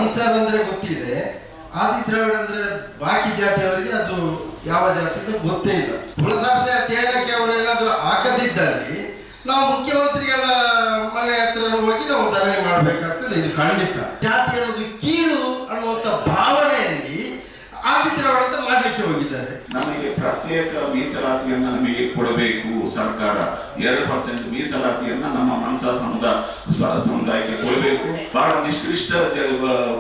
ಮನ್ಸರ್ ಅಂದ್ರೆ ಗೊತ್ತಿದೆ, ಆದಿ ದ್ರಾವಿಡ ಅಂದ್ರೆ ಬಾಕಿ ಜಾತಿಯವರಿಗೆ ಅದು ಯಾವ ಜಾತಿ ಅಂತ ಗೊತ್ತೇ ಇಲ್ಲ. ಕುಲಶಾಸ್ತ್ರೀಯ ಅಧ್ಯಯನಕ್ಕೆ ಅವರು ಏನಾದರೂ ಹಾಕದಿದ್ದಲ್ಲಿ ನಾವು ಮುಖ್ಯಮಂತ್ರಿಗಳ ಮನೆ ಹತ್ರ ಹೋಗಿ ನಾವು ಧರಣಿ ಮಾಡಬೇಕಾಗ್ತದೆ. ಇದು ಖಂಡಿತ ಜಾತಿ ಅನ್ನೋದು ಕೀಳು ಅನ್ನುವಂಥ ಭಾವನೆಯಲ್ಲಿ ಆದಿ ದ್ರಾವಿಡ ಅಂತ ಮಾಡ್ಲಿಕ್ಕೆ ಹೋಗಿದ್ದಾರೆ. ನಮಗೆ ಪ್ರತ್ಯೇಕ ಮೀಸಲಾತಿಯನ್ನ ನಮಗೆ ಕೊಡಬೇಕು ಸರ್ಕಾರ. 2% ಮೀಸಲಾತಿಯನ್ನ ನಮ್ಮ ಮನ್ಸಾ ಸಮುದಾಯಕ್ಕೆ ಕೊಡಬೇಕು. ಬಹಳ ನಿಷ್ಕೃಷ್ಟ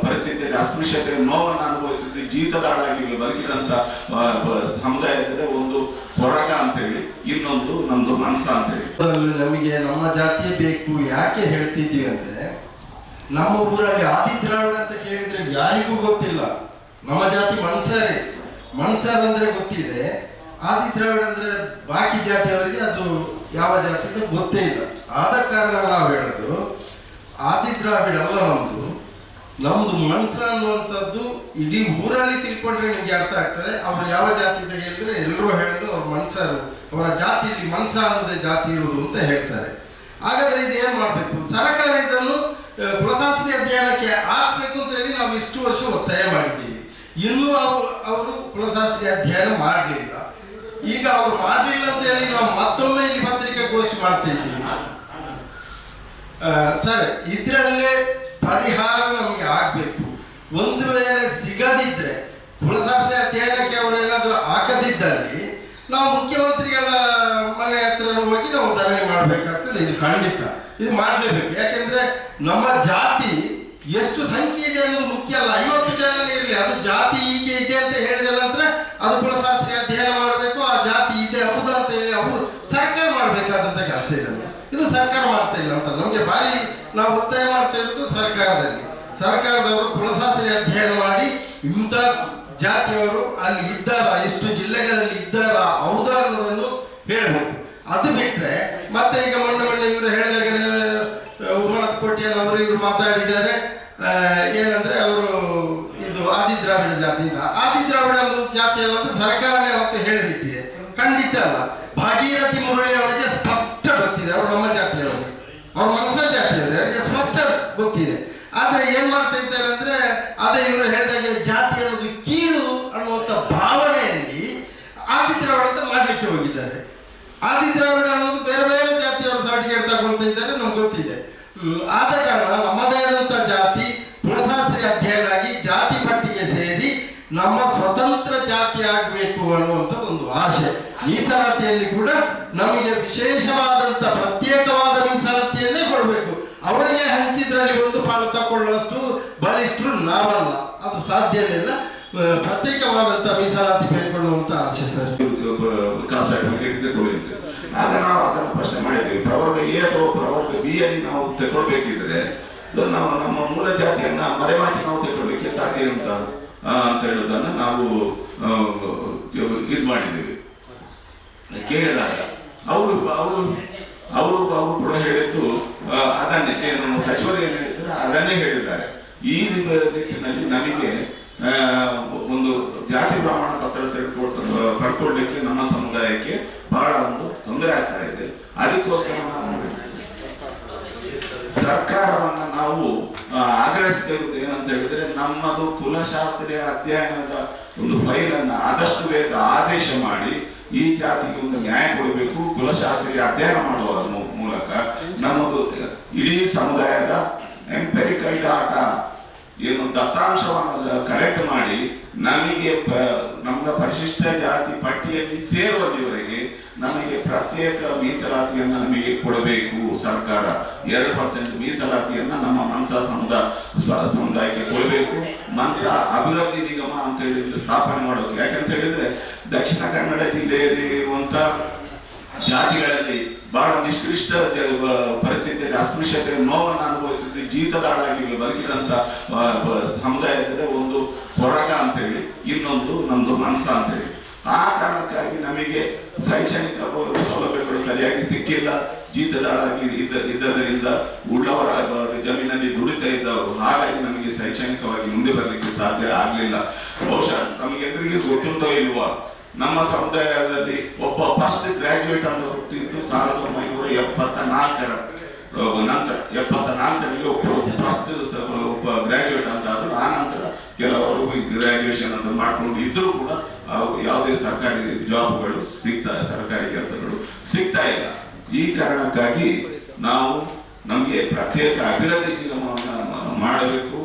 ಪರಿಸ್ಥಿತಿಯಲ್ಲಿ ಅಸ್ಪೃಶ್ಯತೆ ನೋವನ್ನು ಅನುಭವಿಸಿದ್ದು ಜೀತದಾಳಾಗಿ ಬದುಕಿದಂತ ಸಮುದಾಯ ಇದ್ರೆ ಒಂದು ಕೊರಗ ಅಂತೇಳಿ, ಇನ್ನೊಂದು ನಮ್ದು ಮನ್ಸಾ ಅಂತೇಳಿ. ನಮಗೆ ನಮ್ಮ ಜಾತಿಯೇ ಬೇಕು. ಯಾಕೆ ಹೇಳ್ತಿದ್ದೀವಿ ಅಂದ್ರೆ, ನಮ್ಮ ಊರಲ್ಲಿ ಆದಿ ದ್ರಾವಿಡ ಅಂತ ಕೇಳಿದ್ರೆ ಯಾರಿಗೂ ಗೊತ್ತಿಲ್ಲ. ನಮ್ಮ ಜಾತಿ ಮನ್ಸರ್ ಅಂದ್ರೆ ಗೊತ್ತಿದೆ, ಆದಿ ದ್ರಾವಿಡ ಅಂದ್ರೆ ಬಾಕಿ ಜಾತಿಯವರಿಗೆ ಅದು ಯಾವ ಜಾತಿ ಅಂತ ಗೊತ್ತೇ ಇಲ್ಲ. ಆದ ಕಾರಣ ನಾವು ಹೇಳೋದು ಆದಿ ದ್ರಾವಿಡ ಅಲ್ಲ ನಮ್ದು ಮನ್ಸ ಅನ್ನುವಂಥದ್ದು ಇಡೀ ಊರಲ್ಲಿ ತಿಳ್ಕೊಂಡ್ರೆ ನಿಮ್ಗೆ ಅರ್ಥ ಆಗ್ತದೆ. ಅವ್ರು ಯಾವ ಜಾತಿ ಅಂತ ಹೇಳಿದ್ರೆ ಎಲ್ಲರೂ ಹೇಳೋದು ಅವ್ರ ಮನ್ಸರು, ಅವರ ಜಾತಿಯಲ್ಲಿ ಮನ್ಸ ಅನ್ನೋದೇ ಜಾತಿ ಇರುವುದು ಅಂತ ಹೇಳ್ತಾರೆ. ಹಾಗಾದ್ರೆ ಇದು ಏನ್ ಮಾಡ್ಬೇಕು? ಸರ್ಕಾರ ಇದನ್ನು ಕುಲಶಾಸ್ತ್ರೀಯ ಅಧ್ಯಯನಕ್ಕೆ ಹಾಕ್ಬೇಕು ಅಂತ ಹೇಳಿ ನಾವು ಇಷ್ಟು ವರ್ಷ ಒತ್ತಾಯ ಮಾಡಿದ್ದೀವಿ. ಇನ್ನೂ ಅವರು ಕುಲಶಾಸ್ತ್ರೀಯ ಅಧ್ಯಯನ ಮಾಡಲಿಲ್ಲ. ಈಗ ಅವ್ರು ಮಾಡಲಿಲ್ಲ ಅಂತ ಹೇಳಿ ನಾವು ಮತ್ತೊಮ್ಮೆ ಇಲ್ಲಿ ಪತ್ರಿಕಾಗೋಷ್ಠಿ ಮಾಡ್ತಾ ಇದ್ದೀವಿ. ಸರ್, ಇದರಲ್ಲೇ ಪರಿಹಾರ ನಮಗೆ ಆಗ್ಬೇಕು. ಒಂದು ವೇಳೆ ಸಿಗದಿದ್ರೆ, ಕುಲಶಾಸ್ತ್ರೀಯ ಅಧ್ಯಯನಕ್ಕೆ ಅವರು ಏನಾದರೂ ಹಾಕದಿದ್ದಲ್ಲಿ ನಾವು ಮುಖ್ಯಮಂತ್ರಿಗಳ ಮನೆ ಹತ್ರ ಹೋಗಿ ನಾವು ಧರಣಿ ಮಾಡಬೇಕಾಗ್ತದೆ. ಇದು ಖಂಡಿತ ಇದು ಮಾಡಲೇಬೇಕು. ಯಾಕೆಂದ್ರೆ ನಮ್ಮ ಜಾತಿ ಎಷ್ಟು ಸಂಖ್ಯೆ ಇದೆ ಅನ್ನೋದು ಮುಖ್ಯ ಅಲ್ಲ. 50 ಜನನೇ ಇರಲಿ, ಅದು ಜಾತಿ ಹೀಗೆ ಇದೆ ಅಂತ ಹೇಳಿದ ನಂತರ ಅದು ಕುಲಶಾಸ್ತ್ರೀಯ ಅಧ್ಯಯನ ಮಾಡಬೇಕು. ಆ ಜಾತಿ ಇದೆ ಹೌದು ಅಂತ ಹೇಳಿ ಅವರು ಸರ್ಕಾರ ಮಾಡಬೇಕಾದಂಥ ಕೆಲಸ ಇದನ್ನು. ಇದು ಸರ್ಕಾರ ಮಾಡ್ತಾ ಇಲ್ಲ ಅಂತ ನಮಗೆ ಭಾರಿ ನಾವು ಒತ್ತಾಯ ಮಾಡ್ತಾ ಇರೋದು ಸರ್ಕಾರದವರು ಕುಲಶಾಸ್ತ್ರೀಯ ಅಧ್ಯಯನ ಮಾಡಿ ಇಂಥ ಜಾತಿಯವರು ಅಲ್ಲಿ ಇದ್ದಾರ, ಎಷ್ಟು ಜಿಲ್ಲೆಗಳಲ್ಲಿ ಇದ್ದಾರ ಹೌದಾ ಅನ್ನೋದನ್ನು ಹೇಳಬೇಕು. ಅದು ಬಿಟ್ಟರೆ ಮತ್ತೆ ಈಗ ಮೊನ್ನೆ ಇವರು ಹೇಳಿದಾಗ ಉಮಾನಾಥ್ ಕೋಟ್ಯಾನ್ ಅವರು ಇವರು ಮಾತಾಡಿದ್ದಾರೆ. ಏನಂದ್ರೆ ಅವರು ಇದು ಆದಿ ದ್ರಾವಿಡ ಜಾತಿಯಿಂದ, ಆದಿ ದ್ರಾವಿಡ ಜಾತಿ ಅಲ್ಲ ಅಂತ ಸರ್ಕಾರನೇ ಅವತ್ತು ಹೇಳಿಬಿಟ್ಟಿದೆ. ಖಂಡಿತ ಅಲ್ಲ. ಭಾಗೀರಥಿ ಮುರಳಿ ಅವರಿಗೆ ಸ್ಪಷ್ಟ ಗೊತ್ತಿದೆ, ಅವರು ನಮ್ಮ ಜಾತಿಯವರಿಗೆ, ಅವ್ರ ಮನಸ್ಸ ಜಾತಿಯವರಿಗೆ, ಅವರಿಗೆ ಸ್ಪಷ್ಟ ಗೊತ್ತಿದೆ. ಆದ್ರೆ ಏನ್ ಮಾಡ್ತಾ ಇದ್ದಾರೆ ಅಂದ್ರೆ, ಅದೇ ಇವರು ಹೇಳಿದಾಗ ಜಾತಿ ಅನ್ನೋದು ಕೀಳು ಅನ್ನುವಂಥ ಭಾವನೆಯಲ್ಲಿ ಆದಿ ದ್ರಾವಿಡ ಅಂತ ಮಾಡ್ಲಿಕ್ಕೆ ಹೋಗಿದ್ದಾರೆ. ಆದಿ ದ್ರಾವಿಡ ಅನ್ನೋದು ಬೇರೆ ಬೇರೆ ಜಾತಿಯವರು ಸರ್ಟಿಫಿಕೇಟ್ ತಗೊಳ್ತಾ ಇದ್ದಾರೆ, ನಮ್ಗೆ ಗೊತ್ತಿದೆ. ಆದ ಕಾರಣ ನಮ್ಮದೇ ಆದಂಥ ಜಾತಿ ಕುಲಶಾಸ್ತ್ರೀಯ ಅಧ್ಯಯನ ಆಗಿ ಜಾತಿ ಪಟ್ಟಿಗೆ ಸೇರಿ ನಮ್ಮ ಸ್ವತಂತ್ರ ಜಾತಿ ಆಗಬೇಕು ಅನ್ನುವಂಥ ಒಂದು ಆಶೆ. ಮೀಸಲಾತಿಯಲ್ಲಿ ಕೂಡ ನಮಗೆ ವಿಶೇಷವಾದಂಥ ಪ್ರತ್ಯೇಕವಾದ ಮೀಸಲಾತಿಯನ್ನೇ ಕೊಡಬೇಕು. ಅವರಿಗೆ ಹಂಚಿದ್ರಲ್ಲಿ ಒಂದು ಪಾಲು ತಗೊಳ್ಳುವಷ್ಟು ಬಲಿಷ್ಠರು ನಾವಲ್ಲ, ಅದು ಸಾಧ್ಯನೇ ಇಲ್ಲ. ಪ್ರತ್ಯೇಕವಾದಂಥ ಮೀಸಲಾತಿ ಬೇಕೊಳ್ಳುವಂಥ ಆಸೆ ಸರ್. ಆಗ ನಾವು ಅದನ್ನು ಪ್ರಶ್ನೆ ಮಾಡಿದ್ದೀವಿ. ಪ್ರವರ್ಗ ಎ ಅಥವಾ ಪ್ರವರ್ಗ ಬಿ ಅಲ್ಲಿ ನಾವು ತಗೊಳ್ಬೇಕಿದ್ರೆ ನಾವು ನಮ್ಮ ಮೂಲ ಜಾತಿಯನ್ನ ಮರೆಮಾಚಿ ನಾವು ತಗೊಳ್ಲಿಕ್ಕೆ ಸಾಧ್ಯ ಉಂಟ ಅಂತ ಹೇಳೋದನ್ನ ನಾವು ಇದು ಮಾಡಿದ್ದೀವಿ. ಕೇಳಿದಾಗ ಅವರು ಕೂಡ ಹೇಳಿದ್ದು ಅದನ್ನೇ, ನಮ್ಮ ಸಚಿವರು ಏನು ಹೇಳಿದ್ರು ಅದನ್ನೇ ಹೇಳಿದ್ದಾರೆ. ಈ ನಿಟ್ಟಿನಲ್ಲಿ ನಮಗೆ ಒಂದು ಜಾತಿ ಪ್ರಮಾಣ ಪತ್ರ ಪಡ್ಕೊಳ್ಳಿಕ್ಕೆ ನಮ್ಮ ಸಮುದಾಯಕ್ಕೆ ಬಹಳ ಒಂದು ತೊಂದರೆ ಆಗ್ತಾ ಇದೆ. ಅದಕ್ಕೋಸ್ಕರ ನಾವು ಸರ್ಕಾರವನ್ನ ನಾವು ಆಗ್ರಹಿಸ್ತಿರುವುದು ಏನಂತ ಹೇಳಿದ್ರೆ, ನಮ್ಮದು ಕುಲಶಾಸ್ತ್ರೀಯ ಅಧ್ಯಯನದ ಒಂದು ಫೈಲನ್ನ ಆದಷ್ಟು ಬೇಗ ಆದೇಶ ಮಾಡಿ ಈ ಜಾತಿಗೆ ಒಂದು ನ್ಯಾಯ ಕೊಡಬೇಕು. ಕುಲಶಾಸ್ತ್ರೀಯ ಅಧ್ಯಯನ ಮಾಡುವ ಮೂಲಕ ನಮ್ಮದು ಇಡೀ ಸಮುದಾಯದ ಎಂಪೆರಿಕಲ್ ಡಾಟಾ ಏನು ದತ್ತಾಂಶವನ್ನು ಕಲೆಕ್ಟ್ ಮಾಡಿ ನಮಗೆ ನಮ್ಮ ಪರಿಶಿಷ್ಟ ಜಾತಿ ಪಟ್ಟಿಯಲ್ಲಿ ಸೇರುವಲ್ಲಿವರೆಗೆ ನಮಗೆ ಪ್ರತ್ಯೇಕ ಮೀಸಲಾತಿಯನ್ನ ನಮಗೆ ಕೊಡಬೇಕು ಸರ್ಕಾರ. 2% ಮೀಸಲಾತಿಯನ್ನ ನಮ್ಮ ಮನ್ಸಾ ಸಮುದಾಯಕ್ಕೆ ಕೊಡಬೇಕು. ಮನ್ಸಾ ಅಭಿವೃದ್ಧಿ ನಿಗಮ ಅಂತ ಹೇಳಿ ಸ್ಥಾಪನೆ ಮಾಡೋಕೆ. ಯಾಕಂತ ಹೇಳಿದ್ರೆ ದಕ್ಷಿಣ ಕನ್ನಡ ಜಿಲ್ಲೆಯಲ್ಲಿ ಇರುವಂತ ಜಾತಿಗಳಲ್ಲಿ ಬಹಳ ನಿಷ್ಕೃಷ್ಟ ಪರಿಸ್ಥಿತಿಯಲ್ಲಿ ಅಸ್ಪೃಶ್ಯತೆ ನೋವನ್ನು ಅನುಭವಿಸಿದ್ದು ಜೀತದಾಳಾಗಿ ಬದುಕಿದಂತ ಸಮುದಾಯ ಇದ್ರೆ ಒಂದು ಕೊರಗ ಅಂತೇಳಿ, ಇನ್ನೊಂದು ನಮ್ದು ಮನ್ಸಾ ಅಂತೇಳಿ. ಆ ಕಾರಣಕ್ಕಾಗಿ ನಮಗೆ ಶೈಕ್ಷಣಿಕ ಸೌಲಭ್ಯಗಳು ಸರಿಯಾಗಿ ಸಿಕ್ಕಿಲ್ಲ. ಜೀತದಾಳಾಗಿ ಇದ್ದದರಿಂದ ಉಳ್ಳವರ ಜಮೀನಲ್ಲಿ ದುಡಿತಾ ಇದ್ದವರು, ಹಾಗಾಗಿ ನಮಗೆ ಶೈಕ್ಷಣಿಕವಾಗಿ ಮುಂದೆ ಬರಲಿಕ್ಕೆ ಸಾಧ್ಯ ಆಗಲಿಲ್ಲ. ಬಹುಶಃ ನಮಗೆಲ್ಲರಿಗೂ ಗೊತ್ತುಂಟೋ ಇಲ್ವಾ, ನಮ್ಮ ಸಮುದಾಯದಲ್ಲಿ ಒಬ್ಬ ಫಸ್ಟ್ ಗ್ರಾಜ್ಯುಯೇಟ್ ಅಂತ ಹುಟ್ಟಿದ್ದು 1974 ನಂತರ 74ರಲ್ಲಿ ಒಬ್ಬ ಗ್ರಾಜ್ಯುಯೇಟ್ ಅಂತ ಆದ್ರು. ಆ ರಿಸರ್ವೇಶನ್ ಅಂತ ಮಾಡ್ಕೊಂಡು ಇದ್ರೂ ಕೂಡ ಯಾವುದೇ ಸರ್ಕಾರಿ ಜಾಬ್ಗಳು ಸರ್ಕಾರಿ ಕೆಲಸಗಳು ಸಿಗ್ತಾ ಇಲ್ಲ. ಈ ಕಾರಣಕ್ಕಾಗಿ ನಾವು ನಮಗೆ ಪ್ರತ್ಯೇಕ ಅಭಿವೃದ್ಧಿ ನಿಗಮವನ್ನು ಮಾಡಬೇಕು.